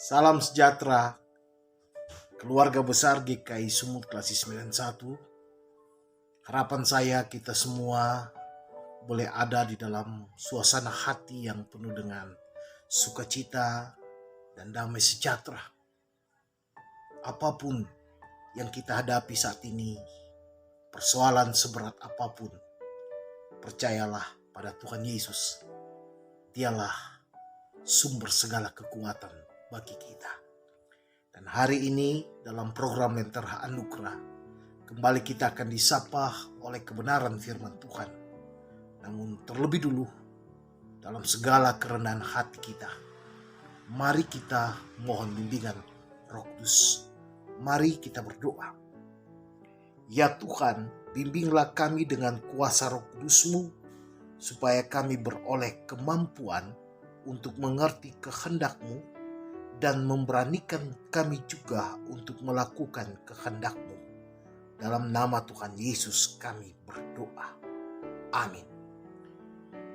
Salam sejahtera, keluarga besar GKI Sumut Klasik 91. Harapan saya kita semua boleh ada di dalam suasana hati yang penuh dengan sukacita dan damai sejahtera. Apapun yang kita hadapi saat ini, persoalan seberat apapun, percayalah pada Tuhan Yesus. Dialah sumber segala kekuatan bagi kita. Dan hari ini dalam program Lentera Anugerah, kembali kita akan disapa oleh kebenaran firman Tuhan. Namun terlebih dulu, dalam segala kerendahan hati kita, mari kita mohon bimbingan Roh Kudus. Mari kita berdoa. Ya Tuhan, bimbinglah kami dengan kuasa Roh Kudus-Mu, supaya kami beroleh kemampuan untuk mengerti kehendak-Mu dan memberanikan kami juga untuk melakukan kehendak-Mu. Dalam nama Tuhan Yesus kami berdoa. Amin.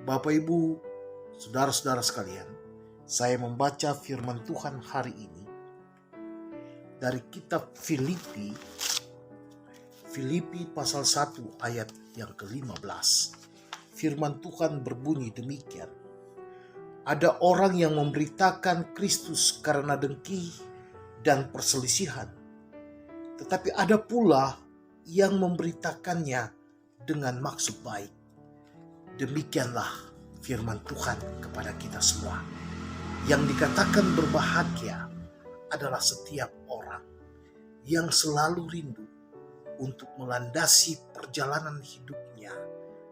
Bapak, Ibu, saudara-saudara sekalian, saya membaca firman Tuhan hari ini dari kitab Filipi pasal 1 ayat yang ke-15. Firman Tuhan berbunyi demikian. Ada orang yang memberitakan Kristus karena dengki dan perselisihan, tetapi ada pula yang memberitakannya dengan maksud baik. Demikianlah firman Tuhan kepada kita semua. Yang dikatakan berbahagia adalah setiap orang yang selalu rindu untuk melandasi perjalanan hidupnya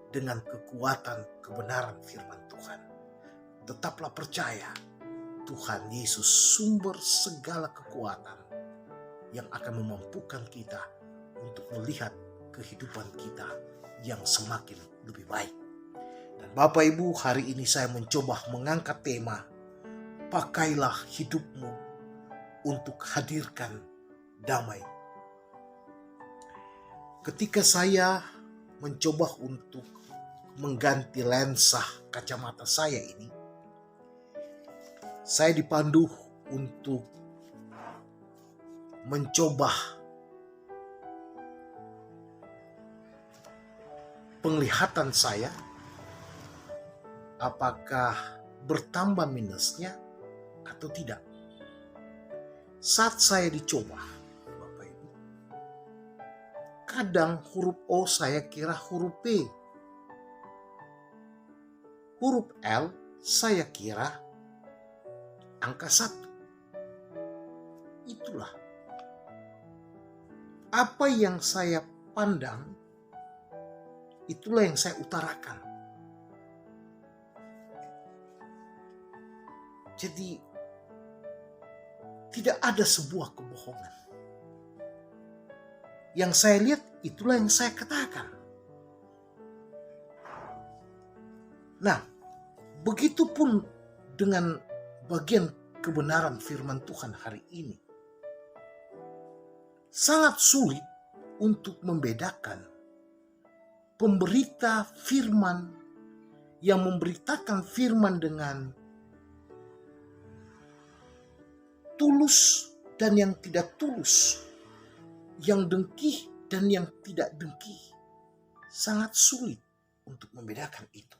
dengan kekuatan kebenaran firman Tuhan. Tetaplah percaya, Tuhan Yesus sumber segala kekuatan yang akan memampukan kita untuk melihat kehidupan kita yang semakin lebih baik. Dan Bapak Ibu, hari ini saya mencoba mengangkat tema, pakailah hidupmu untuk hadirkan damai. Ketika saya mencoba untuk mengganti lensa kacamata saya ini, saya dipandu untuk mencoba penglihatan saya apakah bertambah minusnya atau tidak. Saat saya dicoba, Bapak Ibu, kadang huruf O saya kira huruf P, huruf L saya kira angka 1. Itulah apa yang saya pandang, itulah yang saya utarakan. Jadi tidak ada sebuah kebohongan. Yang saya lihat itulah yang saya katakan. Nah, begitupun dengan bagian kebenaran firman Tuhan hari ini. Sangat sulit untuk membedakan pemberita firman yang memberitakan firman dengan tulus dan yang tidak tulus, yang dengki dan yang tidak dengki. Sangat sulit untuk membedakan itu.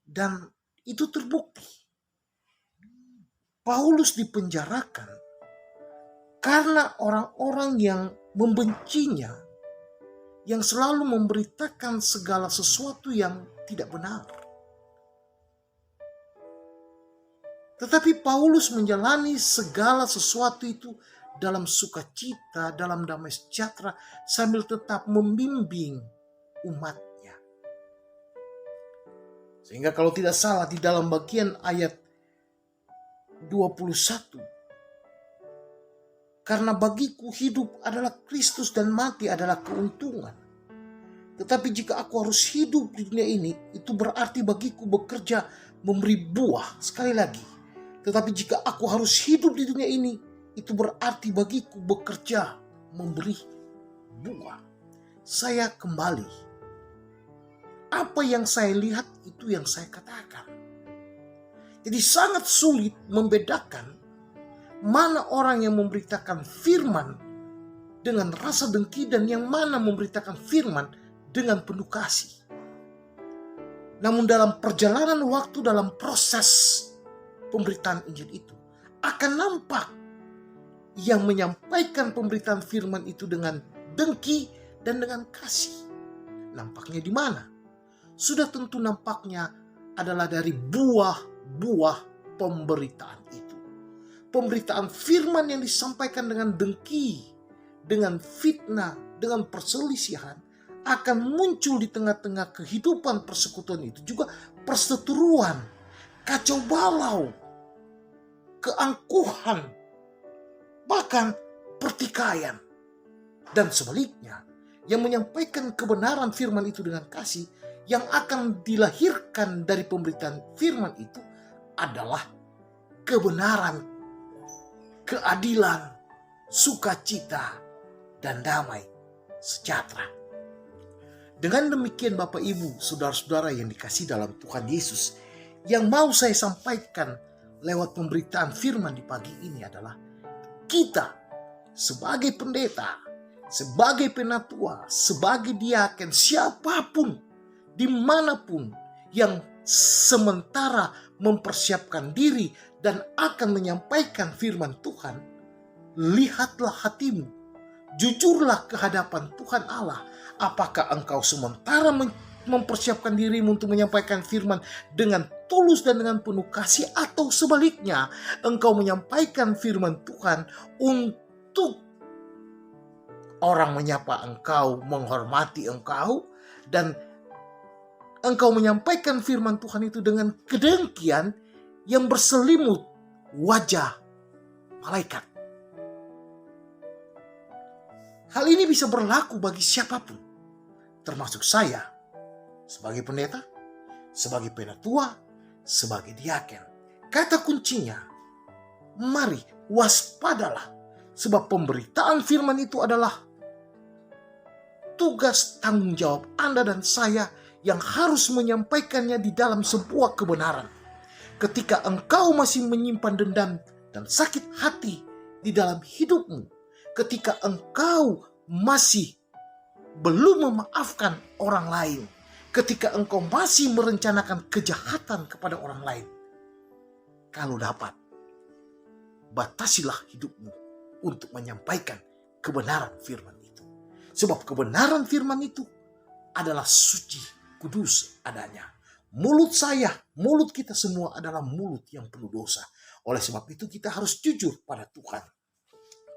Dan itu terbukti. Paulus dipenjarakan karena orang-orang yang membencinya, yang selalu memberitakan segala sesuatu yang tidak benar. Tetapi Paulus menjalani segala sesuatu itu dalam sukacita, dalam damai sejahtera, sambil tetap membimbing umatnya. Sehingga kalau tidak salah di dalam bagian ayat 21, karena bagiku hidup adalah Kristus dan mati adalah keuntungan. Tetapi jika aku harus hidup di dunia ini, itu berarti bagiku bekerja memberi buah. Sekali lagi, tetapi jika aku harus hidup di dunia ini, itu berarti bagiku bekerja memberi buah. Saya kembali. Apa yang saya lihat itu yang saya katakan. Jadi sangat sulit membedakan mana orang yang memberitakan firman dengan rasa dengki dan yang mana memberitakan firman dengan penuh kasih. Namun dalam perjalanan waktu, dalam proses pemberitaan Injil itu, akan nampak yang menyampaikan pemberitaan firman itu dengan dengki dan dengan kasih. Nampaknya di mana? Sudah tentu nampaknya adalah dari buah-buah pemberitaan itu. Pemberitaan firman yang disampaikan dengan dengki, dengan fitnah, dengan perselisihan, akan muncul di tengah-tengah kehidupan persekutuan itu juga perseteruan, kacau balau, keangkuhan, bahkan pertikaian. Dan sebaliknya, yang menyampaikan kebenaran firman itu dengan kasih, yang akan dilahirkan dari pemberitaan firman itu adalah kebenaran, keadilan, sukacita, dan damai sejahtera. Dengan demikian Bapak Ibu, saudara-saudara yang dikasihi dalam Tuhan Yesus, yang mau saya sampaikan lewat pemberitaan firman di pagi ini adalah kita sebagai pendeta, sebagai penatua, sebagai diaken, siapapun, dimanapun yang sementara mempersiapkan diri dan akan menyampaikan firman Tuhan, lihatlah hatimu, jujurlah ke hadapan Tuhan Allah. Apakah engkau sementara mempersiapkan dirimu untuk menyampaikan firman dengan tulus dan dengan penuh kasih, atau sebaliknya engkau menyampaikan firman Tuhan untuk orang menyapa engkau, menghormati engkau, dan engkau menyampaikan firman Tuhan itu dengan kedengkian yang berselimut wajah malaikat. Hal ini bisa berlaku bagi siapapun, termasuk saya sebagai pendeta, sebagai penatua, sebagai diaken. Kata kuncinya, mari waspadalah, sebab pemberitaan firman itu adalah tugas tanggung jawab Anda dan saya yang harus menyampaikannya di dalam sebuah kebenaran. Ketika engkau masih menyimpan dendam dan sakit hati di dalam hidupmu, ketika engkau masih belum memaafkan orang lain, ketika engkau masih merencanakan kejahatan kepada orang lain, kalau dapat, batasilah hidupmu untuk menyampaikan kebenaran firman itu. Sebab kebenaran firman itu adalah suci, kudus adanya. Mulut saya, mulut kita semua adalah mulut yang penuh dosa. Oleh sebab itu kita harus jujur pada Tuhan.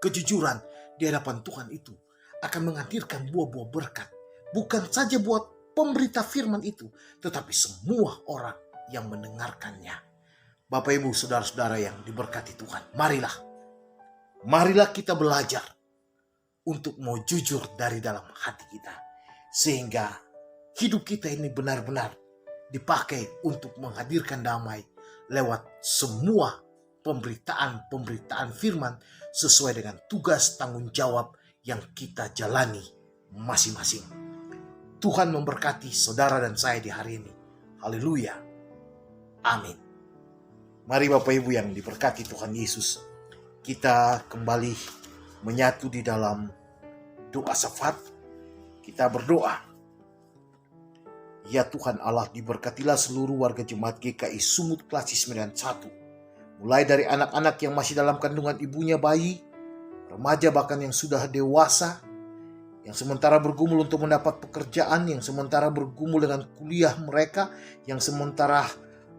Kejujuran di hadapan Tuhan itu akan menghadirkan buah-buah berkat. Bukan saja buat pemberita firman itu, tetapi semua orang yang mendengarkannya. Bapak Ibu, saudara-saudara yang diberkati Tuhan, marilah kita belajar untuk mau jujur dari dalam hati kita. Sehingga hidup kita ini benar-benar dipakai untuk menghadirkan damai lewat semua pemberitaan firman sesuai dengan tugas tanggung jawab yang kita jalani masing-masing. Tuhan memberkati saudara dan saya di hari ini. Haleluya. Amin. Mari Bapak Ibu yang diberkati Tuhan Yesus, kita kembali menyatu di dalam doa syafaat. Kita berdoa. Ya Tuhan Allah, diberkatilah seluruh warga jemaat GKI Sumut Klasi 91. Mulai dari anak-anak yang masih dalam kandungan ibunya bayi, remaja bahkan yang sudah dewasa, yang sementara bergumul untuk mendapat pekerjaan, yang sementara bergumul dengan kuliah mereka, yang sementara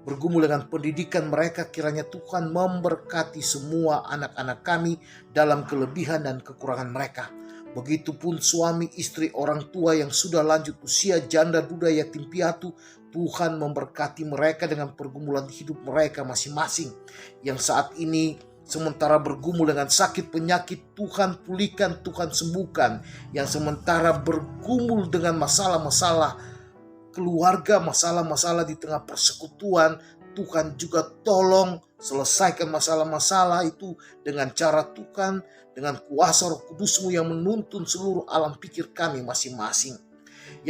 bergumul dengan pendidikan mereka. Kiranya Tuhan memberkati semua anak-anak kami dalam kelebihan dan kekurangan mereka. Begitupun suami, istri, orang tua yang sudah lanjut usia, janda, duda, yatim piatu. Tuhan memberkati mereka dengan pergumulan hidup mereka masing-masing. Yang saat ini sementara bergumul dengan sakit penyakit, Tuhan pulihkan, Tuhan sembuhkan. Yang sementara bergumul dengan masalah-masalah keluarga, masalah-masalah di tengah persekutuan, Tuhan juga tolong selesaikan masalah-masalah itu dengan cara Tuhan, dengan kuasa Roh Kudus-Mu yang menuntun seluruh alam pikir kami masing-masing.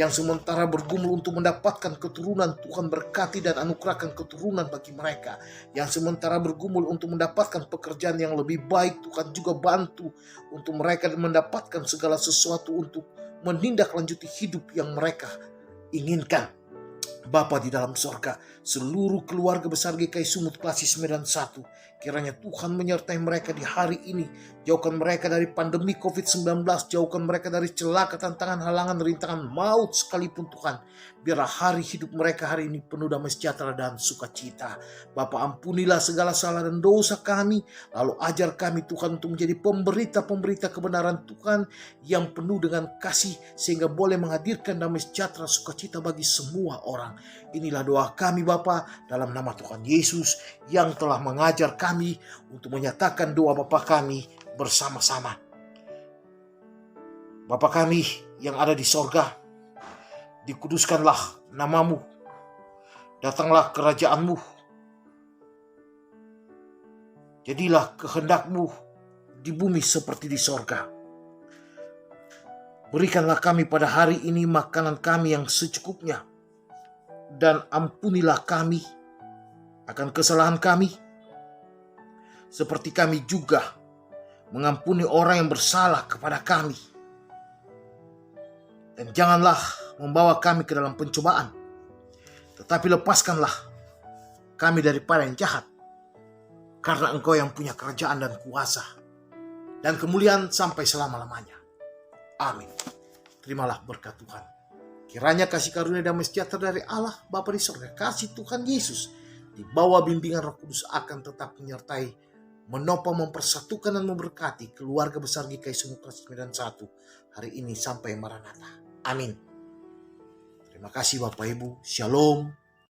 yang sementara bergumul untuk mendapatkan keturunan, Tuhan berkati dan anugerahkan keturunan bagi mereka. Yang sementara bergumul untuk mendapatkan pekerjaan yang lebih baik, Tuhan juga bantu untuk mereka mendapatkan segala sesuatu untuk menindaklanjuti hidup yang mereka inginkan. Bapa di dalam sorga, seluruh keluarga besar GKI Sumut Klasis Medan 1, kiranya Tuhan menyertai mereka di hari ini. Jauhkan mereka dari pandemi COVID-19, jauhkan mereka dari celaka, tantangan, halangan, rintangan, maut sekalipun Tuhan. Biarlah hari hidup mereka hari ini penuh damai sejahtera dan sukacita. Bapa, ampunilah segala salah dan dosa kami, lalu ajar kami Tuhan untuk menjadi pemberita-pemberita kebenaran Tuhan yang penuh dengan kasih, sehingga boleh menghadirkan damai sejahtera sukacita bagi semua orang. Inilah doa kami Bapa, dalam nama Tuhan Yesus yang telah mengajar kami untuk menyatakan doa Bapa kami bersama-sama. Bapa kami yang ada di sorga, dikuduskanlah namamu, datanglah kerajaanmu, jadilah kehendakmu di bumi seperti di sorga. Berikanlah kami pada hari ini makanan kami yang secukupnya, dan ampunilah kami akan kesalahan kami, seperti kami juga mengampuni orang yang bersalah kepada kami. Dan janganlah membawa kami ke dalam pencobaan, tetapi lepaskanlah kami daripada yang jahat, karena Engkau yang punya kerajaan dan kuasa dan kemuliaan sampai selama-lamanya. Amin. Terimalah berkat Tuhan. Kiranya kasih karunia damai sejahtera dari Allah Bapa di sorga, kasih Tuhan Yesus di bawah bimbingan Roh Kudus akan tetap menyertai, menopang, mempersatukan dan memberkati keluarga besar GKI Sumut Klasis Medan 1 hari ini sampai Maranatha. Amin. Terima kasih Bapak Ibu. Shalom.